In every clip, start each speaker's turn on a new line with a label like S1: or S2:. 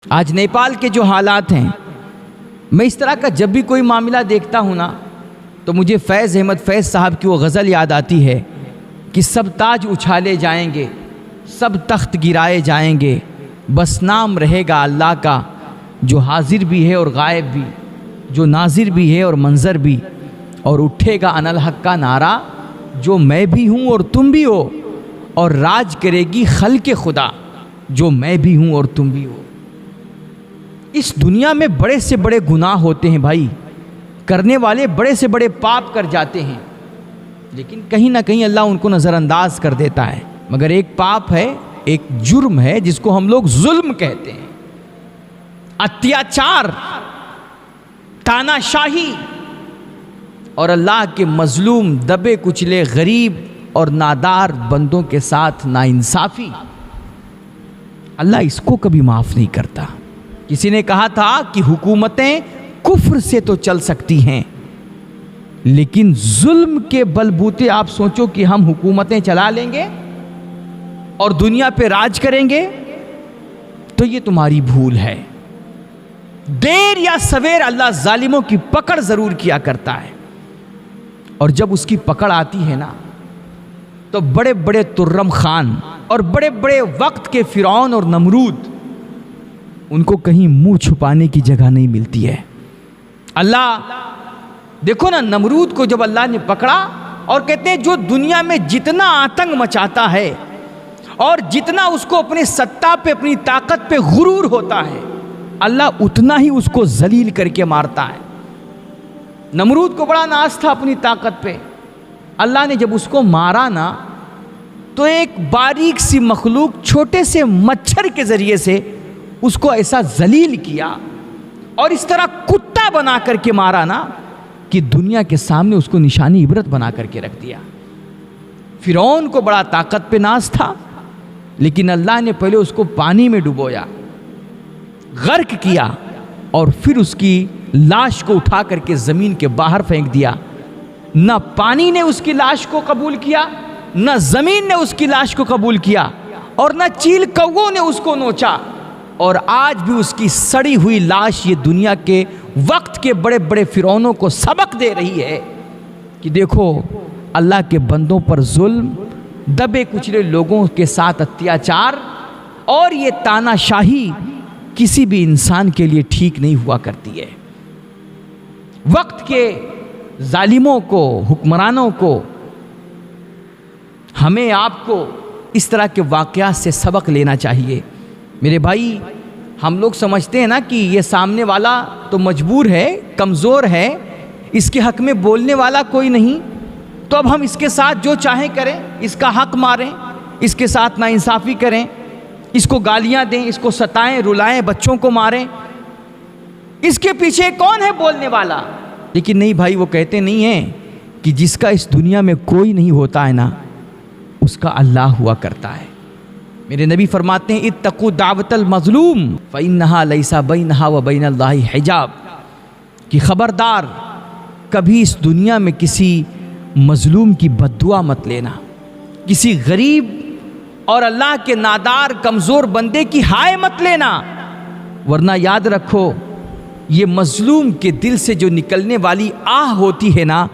S1: آج نیپال کے جو حالات ہیں، میں اس طرح کا جب بھی کوئی معاملہ دیکھتا ہوں نا تو مجھے فیض احمد فیض صاحب کی وہ غزل یاد آتی ہے کہ سب تاج اچھالے جائیں گے، سب تخت گرائے جائیں گے، بس نام رہے گا اللہ کا، جو حاضر بھی ہے اور غائب بھی، جو ناظر بھی ہے اور منظر بھی، اور اٹھے گا انالحق کا نعرہ، جو میں بھی ہوں اور تم بھی ہو، اور راج کرے گی خلق خدا، جو میں بھی ہوں اور تم بھی ہو۔ اس دنیا میں بڑے سے بڑے گناہ ہوتے ہیں بھائی، کرنے والے بڑے سے بڑے پاپ کر جاتے ہیں، لیکن کہیں نہ کہیں اللہ ان کو نظر انداز کر دیتا ہے۔ مگر ایک پاپ ہے، ایک جرم ہے جس کو ہم لوگ ظلم کہتے ہیں، اتیاچار، تاناشاہی، اور اللہ کے مظلوم دبے کچلے غریب اور نادار بندوں کے ساتھ ناانصافی۔ اللہ اس کو کبھی معاف نہیں کرتا۔ کسی نے کہا تھا کہ حکومتیں کفر سے تو چل سکتی ہیں، لیکن ظلم کے بلبوتے آپ سوچو کہ ہم حکومتیں چلا لیں گے اور دنیا پہ راج کریں گے، تو یہ تمہاری بھول ہے۔ دیر یا سویر اللہ ظالموں کی پکڑ ضرور کیا کرتا ہے، اور جب اس کی پکڑ آتی ہے نا تو بڑے بڑے ترم خان اور بڑے بڑے وقت کے فرعون اور نمرود، ان کو کہیں منہ چھپانے کی جگہ نہیں ملتی ہے۔ اللہ دیکھو نا، نمرود کو جب اللہ نے پکڑا اور کہتے ہیں جو دنیا میں جتنا آتنک مچاتا ہے اور جتنا اس کو اپنے سطح پہ اپنی طاقت پہ غرور ہوتا ہے، اللہ اتنا ہی اس کو ذلیل کر کے مارتا ہے۔ نمرود کو بڑا ناز تھا اپنی طاقت پہ، اللہ نے جب اس کو مارا نا تو ایک باریک سی مخلوق چھوٹے سے مچھر کے ذریعے سے اس کو ایسا ذلیل کیا اور اس طرح کتا بنا کر کے مارا نا کہ دنیا کے سامنے اس کو نشانی عبرت بنا کر کے رکھ دیا۔ فرعون کو بڑا طاقت پہ ناز تھا، لیکن اللہ نے پہلے اس کو پانی میں ڈبویا، غرق کیا، اور پھر اس کی لاش کو اٹھا کر کے زمین کے باہر پھینک دیا۔ نہ پانی نے اس کی لاش کو قبول کیا، نہ زمین نے اس کی لاش کو قبول کیا، اور نہ چیل کووں نے اس کو نوچا، اور آج بھی اس کی سڑی ہوئی لاش یہ دنیا کے وقت کے بڑے بڑے فرعونوں کو سبق دے رہی ہے کہ دیکھو اللہ کے بندوں پر ظلم، دبے کچلے لوگوں کے ساتھ اتیاچار اور یہ تاناشاہی کسی بھی انسان کے لیے ٹھیک نہیں ہوا کرتی ہے۔ وقت کے ظالموں کو، حکمرانوں کو، ہمیں آپ کو اس طرح کے واقعات سے سبق لینا چاہیے۔ میرے بھائی، ہم لوگ سمجھتے ہیں نا کہ یہ سامنے والا تو مجبور ہے، کمزور ہے، اس کے حق میں بولنے والا کوئی نہیں، تو اب ہم اس کے ساتھ جو چاہیں کریں، اس کا حق ماریں، اس کے ساتھ ناانصافی کریں، اس کو گالیاں دیں، اس کو ستائیں، رلائیں، بچوں کو ماریں۔ اس کے پیچھے کون ہے بولنے والا؟ لیکن نہیں بھائی، وہ کہتے نہیں ہیں کہ جس کا اس دنیا میں کوئی نہیں ہوتا ہے نا، اس کا اللہ ہوا کرتا ہے۔ میرے نبی فرماتے ہیں اتقوا دعوت المظلوم فإنها ليس بينها وبين الله حجاب، کہ خبردار کبھی اس دنیا میں کسی مظلوم کی بد دعا مت لینا، کسی غریب اور اللہ کے نادار کمزور بندے کی ہائے مت لینا، ورنہ یاد رکھو یہ مظلوم کے دل سے جو نکلنے والی آہ ہوتی ہے نا،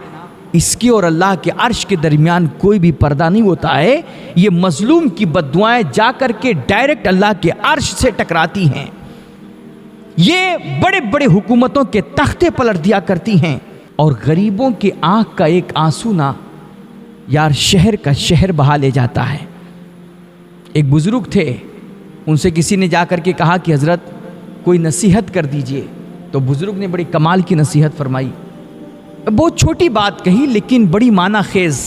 S1: اس کے اور اللہ کے عرش کے درمیان کوئی بھی پردہ نہیں ہوتا ہے۔ یہ مظلوم کی بد دعائیں جا کر کے ڈائریکٹ اللہ کے عرش سے ٹکراتی ہیں، یہ بڑے بڑے حکومتوں کے تختے پلٹ دیا کرتی ہیں، اور غریبوں کے آنکھ کا ایک آنسو نا یار شہر کا شہر بہا لے جاتا ہے۔ ایک بزرگ تھے، ان سے کسی نے جا کر کے کہا کہ حضرت کوئی نصیحت کر دیجئے، تو بزرگ نے بڑی کمال کی نصیحت فرمائی، بہت چھوٹی بات کہی لیکن بڑی معنی خیز۔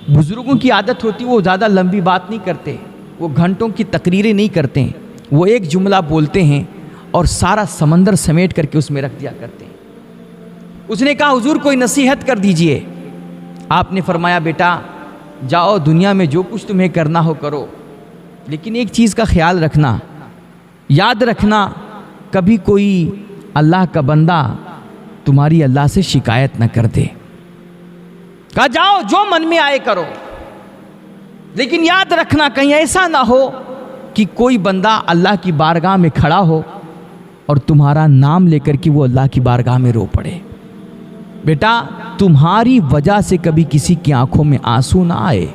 S1: بزرگوں کی عادت ہوتی وہ زیادہ لمبی بات نہیں کرتے، وہ گھنٹوں کی تقریریں نہیں کرتے، وہ ایک جملہ بولتے ہیں اور سارا سمندر سمیٹ کر کے اس میں رکھ دیا کرتے ہیں۔ اس نے کہا حضور کوئی نصیحت کر دیجئے۔ آپ نے فرمایا بیٹا جاؤ دنیا میں جو کچھ تمہیں کرنا ہو کرو، لیکن ایک چیز کا خیال رکھنا، یاد رکھنا کبھی کوئی اللہ کا بندہ تمہاری اللہ سے شکایت نہ کر دے۔ کہا جاؤ جو من میں آئے کرو، لیکن یاد رکھنا کہیں ایسا نہ ہو کہ کوئی بندہ اللہ کی بارگاہ میں کھڑا ہو اور تمہارا نام لے کر کے وہ اللہ کی بارگاہ میں رو پڑے. بیٹا تمہاری وجہ سے کبھی کسی کی آنکھوں میں آنسو نہ آئے،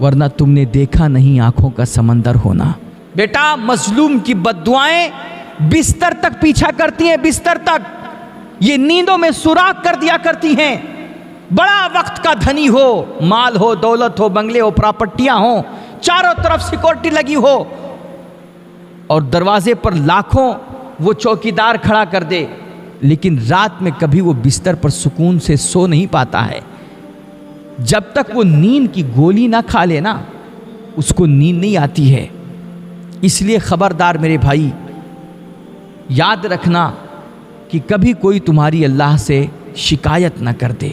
S1: ورنہ تم نے دیکھا نہیں آنکھوں کا سمندر ہونا. بیٹا مظلوم کی بد دعائیں بستر تک پیچھا کرتی ہیں، بستر تک یہ نیندوں میں سوراخ کر دیا کرتی ہیں. بڑا وقت کا دھنی ہو، مال ہو، دولت ہو، بنگلے ہو، پراپرٹیاں ہوں، چاروں طرف سیکورٹی لگی ہو اور دروازے پر لاکھوں وہ چوکیدار کھڑا کر دے، لیکن رات میں کبھی وہ بستر پر سکون سے سو نہیں پاتا ہے. جب تک وہ نیند کی گولی نہ کھا لے نا، اس کو نیند نہیں آتی ہے. اس لیے خبردار میرے بھائی، یاد رکھنا کہ کبھی کوئی تمہاری اللہ سے شکایت نہ کر دے،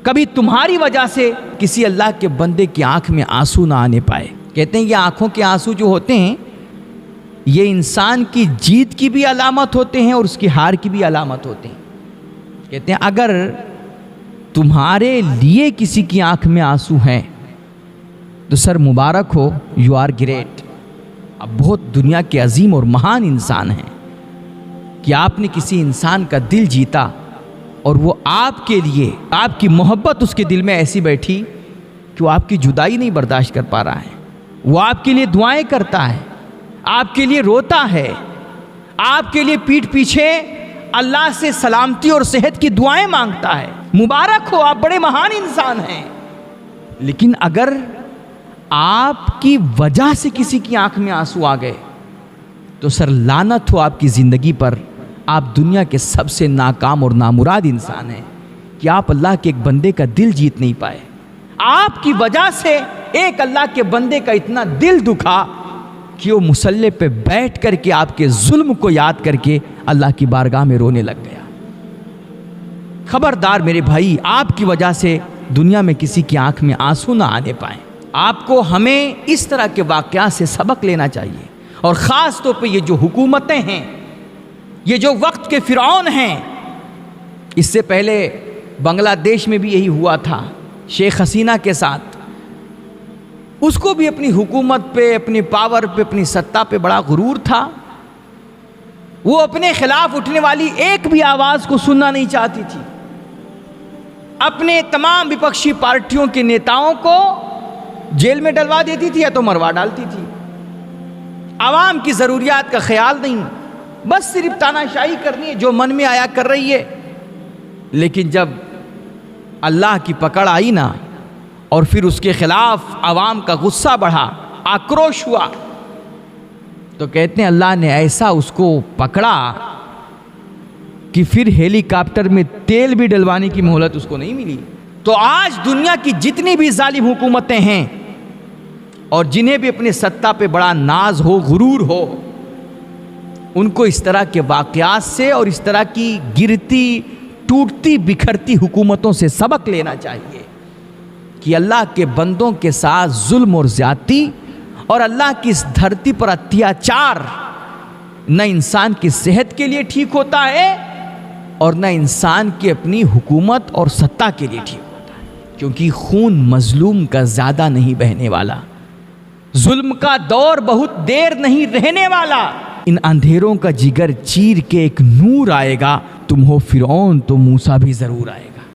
S1: کبھی تمہاری وجہ سے کسی اللہ کے بندے کی آنکھ میں آنسو نہ آنے پائے. کہتے ہیں یہ آنکھوں کے آنسو جو ہوتے ہیں یہ انسان کی جیت کی بھی علامت ہوتے ہیں اور اس کی ہار کی بھی علامت ہوتے ہیں. کہتے ہیں اگر تمہارے لیے کسی کی آنکھ میں آنسو ہیں تو سر مبارک ہو، یو آر گریٹ. اب بہت دنیا کے عظیم اور مہان انسان ہیں کہ آپ نے کسی انسان کا دل جیتا اور وہ آپ کے لیے، آپ کی محبت اس کے دل میں ایسی بیٹھی کہ وہ آپ کی جدائی نہیں برداشت کر پا رہا ہے. وہ آپ کے لیے دعائیں کرتا ہے، آپ کے لیے روتا ہے، آپ کے لیے پیٹھ پیچھے اللہ سے سلامتی اور صحت کی دعائیں مانگتا ہے. مبارک ہو، آپ بڑے مہان انسان ہیں. لیکن اگر آپ کی وجہ سے کسی کی آنکھ میں آنسو آ گئے تو سر لعنت ہو آپ کی زندگی پر. آپ دنیا کے سب سے ناکام اور نامراد انسان ہیں کہ آپ اللہ کے ایک بندے کا دل جیت نہیں پائے. آپ کی وجہ سے ایک اللہ کے بندے کا اتنا دل دکھا کہ وہ مصلی پہ بیٹھ کر کے آپ کے ظلم کو یاد کر کے اللہ کی بارگاہ میں رونے لگ گیا. خبردار میرے بھائی، آپ کی وجہ سے دنیا میں کسی کی آنکھ میں آنسو نہ آنے پائیں. آپ کو ہمیں اس طرح کے واقعات سے سبق لینا چاہیے، اور خاص طور پہ یہ جو حکومتیں ہیں، یہ جو وقت کے فرعون ہیں. اس سے پہلے بنگلہ دیش میں بھی یہی ہوا تھا شیخ حسینہ کے ساتھ. اس کو بھی اپنی حکومت پہ، اپنی پاور پہ، اپنی سطح پہ بڑا غرور تھا. وہ اپنے خلاف اٹھنے والی ایک بھی آواز کو سننا نہیں چاہتی تھی. اپنے تمام وپکشی پارٹیوں کے نیتاؤں کو جیل میں ڈلوا دیتی تھی یا تو مروا ڈالتی تھی. عوام کی ضروریات کا خیال نہیں، بس صرف تاناشاہی کرنی ہے، جو من میں آیا کر رہی ہے. لیکن جب اللہ کی پکڑ آئی نا، اور پھر اس کے خلاف عوام کا غصہ بڑھا، آکروش ہوا، تو کہتے ہیں اللہ نے ایسا اس کو پکڑا کہ پھر ہیلی کاپٹر میں تیل بھی ڈلوانے کی مہلت اس کو نہیں ملی. تو آج دنیا کی جتنی بھی ظالم حکومتیں ہیں اور جنہیں بھی اپنے سطح پہ بڑا ناز ہو، غرور ہو، ان کو اس طرح کے واقعات سے اور اس طرح کی گرتی ٹوٹتی بکھرتی حکومتوں سے سبق لینا چاہیے کہ اللہ کے بندوں کے ساتھ ظلم اور زیادتی اور اللہ کی اس دھرتی پر اتیاچار نہ انسان کی صحت کے لیے ٹھیک ہوتا ہے اور نہ انسان کی اپنی حکومت اور سطح کے لیے ٹھیک ہوتا ہے. کیونکہ خون مظلوم کا زیادہ نہیں بہنے والا، ظلم کا دور بہت دیر نہیں رہنے والا. ان اندھیروں کا جگر چیر کے ایک نور آئے گا. تم ہو فرعون تو موسیٰ بھی ضرور آئے گا.